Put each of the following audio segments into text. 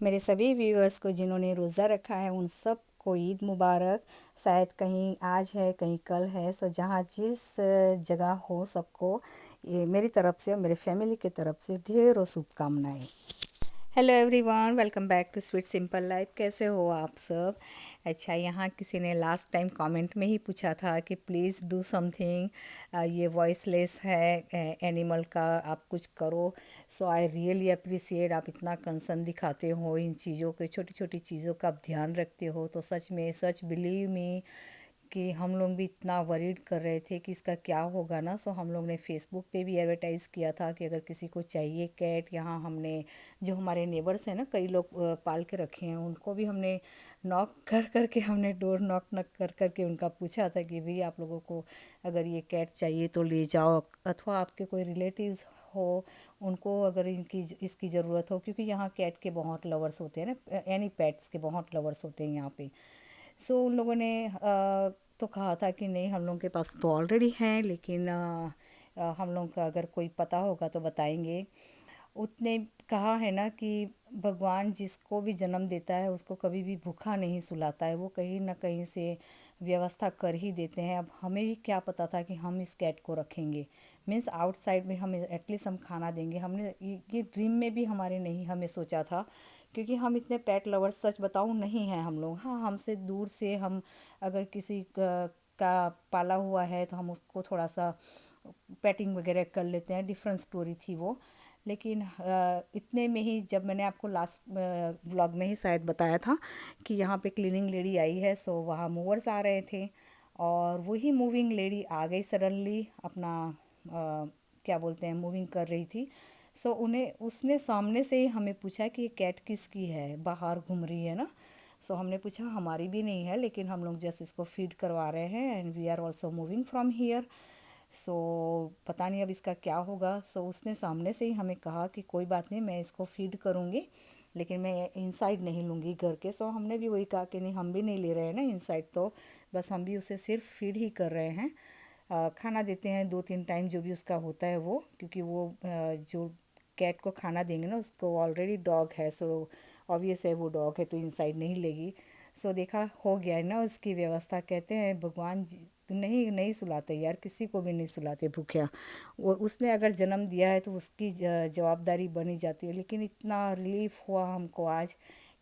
मेरे सभी व्यूअर्स को जिन्होंने रोज़ा रखा है उन सब को ईद मुबारक। शायद कहीं आज है कहीं कल है, सो जहाँ जिस जगह हो सबको ये मेरी तरफ से और मेरे फैमिली की तरफ से ढेरों शुभकामनाएं। Hello everyone, welcome back to sweet simple life. कैसे हो आप सब? अच्छा, यहाँ किसी ने लास्ट टाइम कमेंट में ही पूछा था कि प्लीज़ डू समथिंग, ये वॉइसलेस है एनिमल का, आप कुछ करो। सो आई रियली अप्रिसिएट, आप इतना कंसर्न दिखाते हो इन चीज़ों के, छोटी छोटी चीज़ों का आप ध्यान रखते हो। तो सच में, सच बिलीव मी कि हम लोग भी इतना वरीड कर रहे थे कि इसका क्या होगा ना। सो हम लोग ने फेसबुक पे भी एडवर्टाइज़ किया था कि अगर किसी को चाहिए कैट, यहाँ हमने जो हमारे नेबर्स हैं ना, कई लोग पाल के रखे हैं, उनको भी हमने नॉक कर कर के, हमने डोर नॉक नॉक कर कर के उनका पूछा था कि भाई आप लोगों को अगर ये कैट चाहिए तो ले जाओ, अथवा आपके कोई रिलेटिव्स हो उनको अगर इसकी ज़रूरत हो, क्योंकि यहाँ कैट के बहुत लवर्स होते हैं ना, एनी पेट्स के बहुत लवर्स होते हैं यहाँ पे। सो उन लोगों ने तो कहा था कि नहीं, हम लोगों के पास तो ऑलरेडी हैं, लेकिन हम लोगों का अगर कोई पता होगा तो बताएंगे। उसने कहा है ना कि भगवान जिसको भी जन्म देता है उसको कभी भी भूखा नहीं सुलाता है, वो कहीं ना कहीं से व्यवस्था कर ही देते हैं। अब हमें भी क्या पता था कि हम इस कैट को रखेंगे, मीन्स आउटसाइड में हम एटलीस्ट हम खाना देंगे। हमने ये ड्रीम में भी हमारे नहीं हमें सोचा था, क्योंकि हम इतने पेट लवर्स सच बताऊं नहीं हैं हम लोग। हाँ, हमसे दूर से हम अगर किसी का पाला हुआ है तो हम उसको थोड़ा सा पेटिंग वगैरह कर लेते हैं, डिफरेंट स्टोरी थी वो। लेकिन इतने में ही, जब मैंने आपको लास्ट व्लॉग में ही शायद बताया था कि यहाँ पे क्लीनिंग लेडी आई है, सो वहाँ मूवर्स आ रहे थे और वही मूविंग लेडी आ गई सडनली, अपना क्या बोलते हैं, मूविंग कर रही थी। सो उन्हें उसने सामने से ही हमें पूछा कि ये कैट किसकी है, बाहर घूम रही है ना। सो हमने पूछा हमारी भी नहीं है, लेकिन हम लोग जस्ट इसको फीड करवा रहे हैं and we are also moving from here. So पता नहीं अब इसका क्या होगा। सो उसने सामने से ही हमें कहा कि कोई बात नहीं, मैं इसको फीड करूँगी, लेकिन मैं इनसाइड नहीं लूँगी घर के। सो हमने भी वही कहा कि नहीं, हम भी नहीं ले रहे हैं ना इनसाइड, तो बस हम भी उसे सिर्फ फीड ही कर रहे हैं। खाना देते हैं 2-3 टाइम जो भी उसका होता है वो, क्योंकि वो जो कैट को खाना देंगे ना, उसको ऑलरेडी डॉग है, सो ऑब्वियस है वो डॉग है तो इनसाइड नहीं लेगी। सो देखा, हो गया है ना उसकी व्यवस्था। कहते हैं भगवान नहीं नहीं सुलाते यार, किसी को भी नहीं सुलाते भूखा। वो उसने अगर जन्म दिया है तो उसकी जवाबदारी बनी जाती है। लेकिन इतना रिलीफ हुआ हमको आज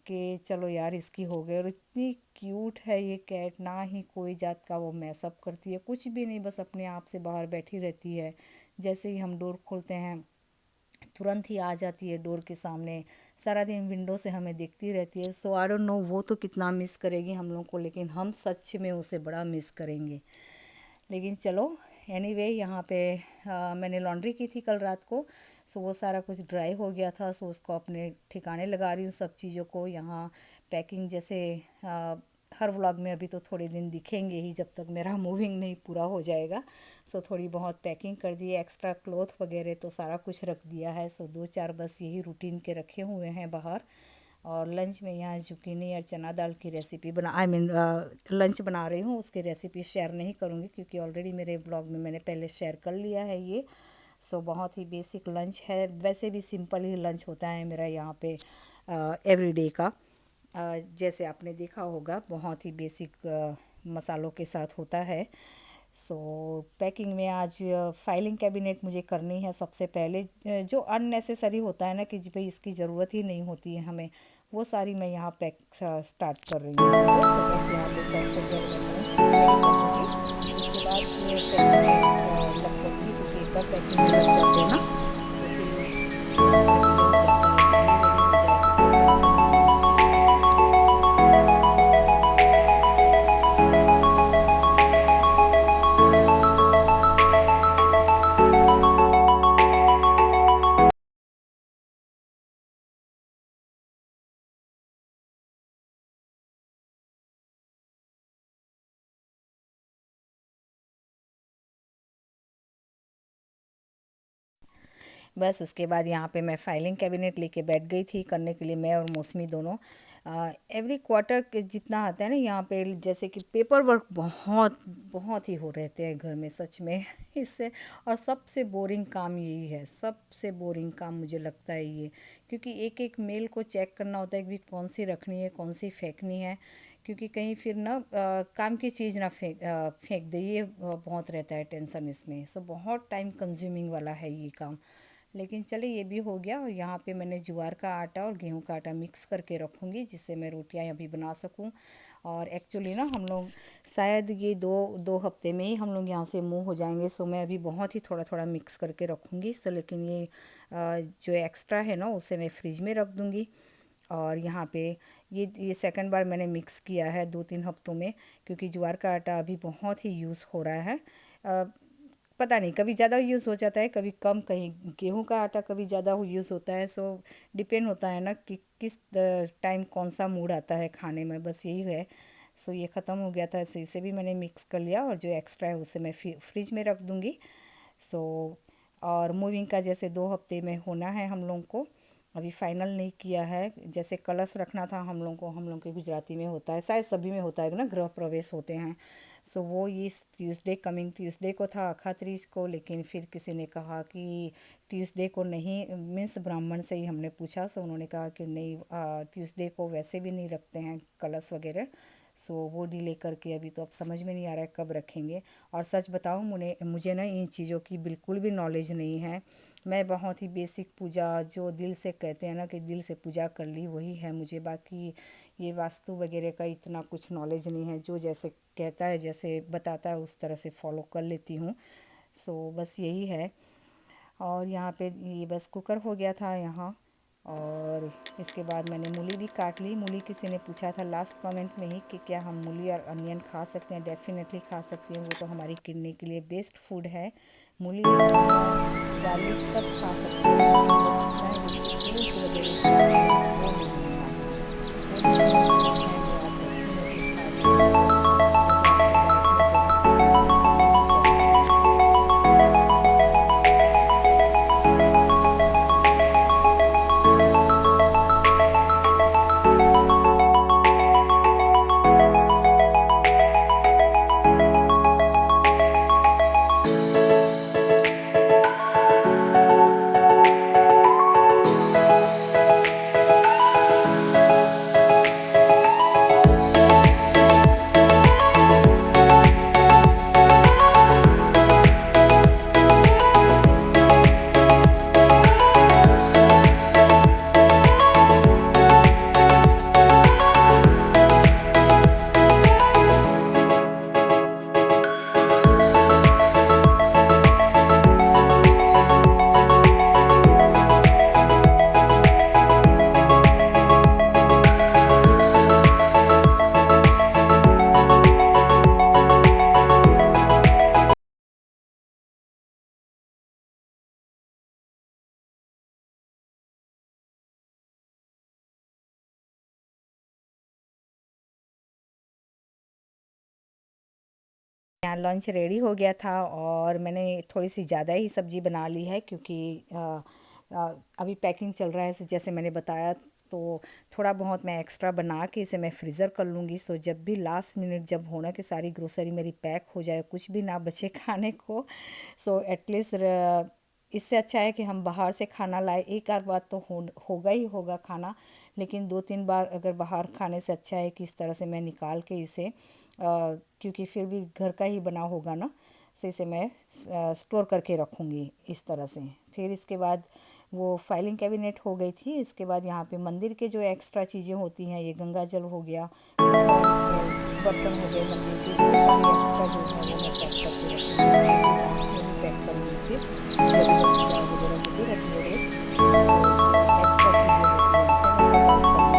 कि चलो यार इसकी हो गई। और इतनी क्यूट है ये कैट, ना ही कोई जात का वो मैसअप करती है, कुछ भी नहीं, बस अपने आप से बाहर बैठी रहती है। जैसे ही हम डोर खोलते हैं तुरंत ही आ जाती है डोर के सामने, सारा दिन विंडो से हमें देखती रहती है। सो आई डोंट नो वो तो कितना मिस करेगी हम लोग को, लेकिन हम सच में उसे बड़ा मिस करेंगे। लेकिन चलो, एनीवे यहाँ पे मैंने लॉन्ड्री की थी कल रात को। सो वो सारा कुछ ड्राई हो गया था, सो उसको अपने ठिकाने लगा रही हूँ सब चीज़ों को। यहाँ पैकिंग जैसे हर व्लॉग में अभी तो थोड़े दिन दिखेंगे ही जब तक मेरा मूविंग नहीं पूरा हो जाएगा। सो थोड़ी बहुत पैकिंग कर दी, एक्स्ट्रा क्लॉथ वगैरह तो सारा कुछ रख दिया है। सो 2-4 बस यही रूटीन के रखे हुए हैं बाहर। और लंच में यहाँ जुकीनी और चना दाल की रेसिपी बना, आई मीन लंच बना रही हूँ। उसकी रेसिपी शेयर नहीं करूँगी क्योंकि ऑलरेडी मेरे ब्लॉग में मैंने पहले शेयर कर लिया है ये। सो बहुत ही बेसिक लंच है, वैसे भी सिंपल ही लंच होता है मेरा यहाँ पे एवरीडे का। जैसे आपने देखा होगा, बहुत ही बेसिक मसालों के साथ होता है। सो पैकिंग में आज फाइलिंग कैबिनेट मुझे करनी है सबसे पहले। जो अननेसेसरी होता है ना कि भाई इसकी ज़रूरत ही नहीं होती है हमें, वो सारी मैं यहाँ पैक स्टार्ट कर रही हूँ। सो बस यहाँ पे सबसे पहले मैं लंच रेडी करूँगी, उसके बाद पैकिंग में लग जाऊँगी, क्योंकि एक बार पैकिंग में लग जाते हैं ना तो फिर लंच में भी यही रहता है कि भाई रेडी हो जाए तो कोई टेंशन नहीं है। बस उसके बाद यहाँ पे मैं फाइलिंग कैबिनेट लेके बैठ गई थी करने के लिए, मैं और मौसमी दोनों। एवरी क्वार्टर के जितना आता है ना यहाँ पे, जैसे कि पेपर वर्क बहुत बहुत ही हो रहते हैं घर में सच में इससे। और सबसे बोरिंग काम यही है, सबसे बोरिंग काम मुझे लगता है ये, क्योंकि एक एक मेल को चेक करना होता है कि कौन सी रखनी है कौन सी फेंकनी है, क्योंकि कहीं फिर ना काम की चीज़ ना फेंक दे, ये बहुत रहता है टेंशन इसमें। सो बहुत टाइम कंज्यूमिंग वाला है ये काम। लेकिन चले ये भी हो गया। और यहाँ पे मैंने ज्वार का आटा और गेहूं का आटा मिक्स करके रखूँगी जिससे मैं रोटियाँ अभी बना सकूँ। और एक्चुअली ना हम लोग शायद ये दो दो हफ्ते में ही हम लोग यहाँ से मूव हो जाएंगे। सो मैं अभी बहुत ही थोड़ा थोड़ा मिक्स करके रखूँगी। सो लेकिन ये जो एक्स्ट्रा है ना उसे मैं फ्रिज में रख दूँगी। और यहाँ पे ये सेकंड बार मैंने मिक्स किया है 2-3 हफ्तों में, क्योंकि ज्वार का आटा अभी बहुत ही यूज़ हो रहा है। पता नहीं कभी ज़्यादा यूज़ हो जाता है कभी कम, कहीं गेहूं का आटा कभी ज़्यादा यूज़ होता है। सो डिपेंड होता है ना कि किस टाइम कौन सा मूड आता है खाने में, बस यही है। सो ये ख़त्म हो गया था, इसे भी मैंने मिक्स कर लिया और जो एक्स्ट्रा है उसे मैं फ्रिज में रख दूँगी। सो और मूविंग का जैसे 2 हफ्ते में होना है हम लोग को, अभी फाइनल नहीं किया है। जैसे कलश रखना था हम लोग को, हम लोग के गुजराती में होता है, शायद सभी में होता है ना, गृह प्रवेश होते हैं। सो वो इस ट्यूसडे, कमिंग ट्यूसडे को था, अखात्रीज को। लेकिन फिर किसी ने कहा कि ट्यूसडे को नहीं, मीन्स ब्राह्मण से ही हमने पूछा। सो उन्होंने कहा कि नहीं, ट्यूसडे को वैसे भी नहीं रखते हैं कलश वगैरह। सो वो डिले करके अभी तो अब समझ में नहीं आ रहा है कब रखेंगे। और सच बताऊँ, मुझे मुझे ना इन चीज़ों की बिल्कुल भी नॉलेज नहीं है। मैं बहुत ही बेसिक पूजा, जो दिल से कहते हैं ना कि दिल से पूजा कर ली, वही है मुझे। बाकी ये वास्तु वगैरह का इतना कुछ नॉलेज नहीं है। जो जैसे कहता है, जैसे बताता है, उस तरह से फॉलो कर लेती हूँ। सो बस यही है। और यहाँ पे ये बस कुकर हो गया था यहाँ। और इसके बाद मैंने मूली भी काट ली। मूली किसी ने पूछा था लास्ट कमेंट में ही कि क्या हम मूली और अनियन खा सकते हैं। डेफिनेटली खा सकते हैं, वो तो हमारी किडनी के लिए बेस्ट फूड है। मूली, धनिया, गार्लिक सब खा सकते हैं, लेकिन बस इतना है कि इसके पील्स वगैरह जो होते हैं ना वो नहीं खाना है। वो डिफरेंट फूड हैं जो आप डेफिनेटली खा सकते हैं, वो तो आपके डाइट में ज़रा सा कंज्यूम करना ही चाहिए। यहाँ लंच रेडी हो गया था और मैंने थोड़ी सी ज़्यादा ही सब्ज़ी बना ली है, क्योंकि अभी पैकिंग चल रहा है। सो जैसे मैंने बताया, तो थोड़ा बहुत मैं एक्स्ट्रा बना के इसे मैं फ्रीज़र कर लूँगी। सो जब भी लास्ट मिनट जब होना कि सारी ग्रोसरी मेरी पैक हो जाए, कुछ भी ना बचे खाने को, सो एटलीस्ट इससे अच्छा है कि हम बाहर से खाना लाए। एक आध बार तो होगा ही होगा खाना, लेकिन 2-3 बार अगर बाहर खाने से अच्छा है कि इस तरह से मैं निकाल के इसे, क्योंकि फिर भी घर का ही बना होगा ना, तो इसे मैं स्टोर करके रखूँगी इस तरह से। फिर इसके बाद वो फाइलिंग कैबिनेट हो गई थी। इसके बाद यहाँ पे मंदिर के जो एक्स्ट्रा चीज़ें होती हैं, ये गंगा जल हो गया, कुछ और बर्तन हो गए मंदिर के, वो सारे एक्स्ट्रा जो है वो मैं पैक करके रखूँगी। मंदिर के लास्ट में ही पैक करूँगी फिर, जब इधर पूजा वगैरह होगी रखने रोज़, तो जो एक्स्ट्रा चीज़ें होती हैं उसे मैं सॉर्ट आउट कर लूँगी वहाँ पे।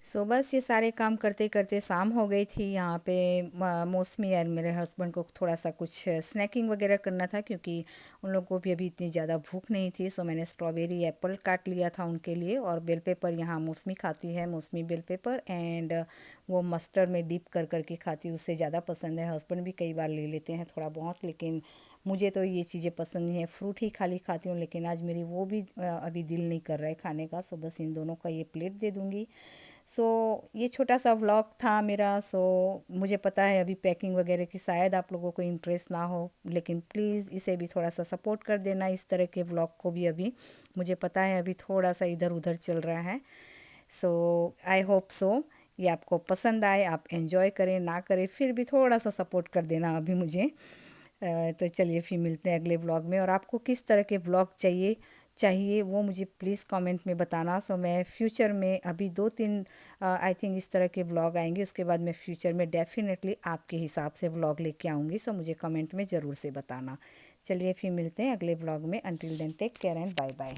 सो बस ये सारे काम करते करते शाम हो गई थी। यहाँ पे मौसमी और मेरे हस्बैंड को थोड़ा सा कुछ स्नैकिंग वगैरह करना था, क्योंकि उन लोगों को भी अभी इतनी ज़्यादा भूख नहीं थी। सो मैंने स्ट्रॉबेरी एप्पल काट लिया था उनके लिए, और बेल पेपर, यहाँ मौसमी खाती है मौसमी बेल पेपर, एंड वो मस्टर्ड में डिप कर करके खाती है, उससे ज़्यादा पसंद है। हस्बैंड भी कई बार ले लेते हैं थोड़ा बहुत, लेकिन मुझे तो ये चीज़ें पसंद नहीं है। फ्रूट ही खाली खाती हूँ, लेकिन आज मेरी वो भी अभी दिल नहीं कर रहा है खाने का। सो बस इन दोनों का ये प्लेट दे दूँगी। सो ये छोटा सा व्लॉग था मेरा। सो मुझे पता है अभी पैकिंग वगैरह की शायद आप लोगों को इंटरेस्ट ना हो, लेकिन प्लीज़ इसे भी थोड़ा सा सपोर्ट कर देना, इस तरह के व्लॉग को भी। अभी मुझे पता है अभी थोड़ा सा इधर उधर चल रहा है। सो आई होप सो ये आपको पसंद आए, आप एंजॉय करें ना करें, फिर भी थोड़ा सा सपोर्ट कर देना अभी मुझे। तो चलिए फिर मिलते हैं अगले व्लॉग में। और आपको किस तरह के व्लॉग चाहिए चाहिए वो मुझे प्लीज़ कमेंट में बताना। सो मैं फ्यूचर में अभी 2-3 आई थिंक इस तरह के व्लॉग आएंगे, उसके बाद मैं फ्यूचर में डेफिनेटली आपके हिसाब से व्लॉग लेके आऊँगी। सो मुझे कमेंट में ज़रूर से बताना। चलिए फिर मिलते हैं अगले व्लॉग में। Until then take care and bye bye.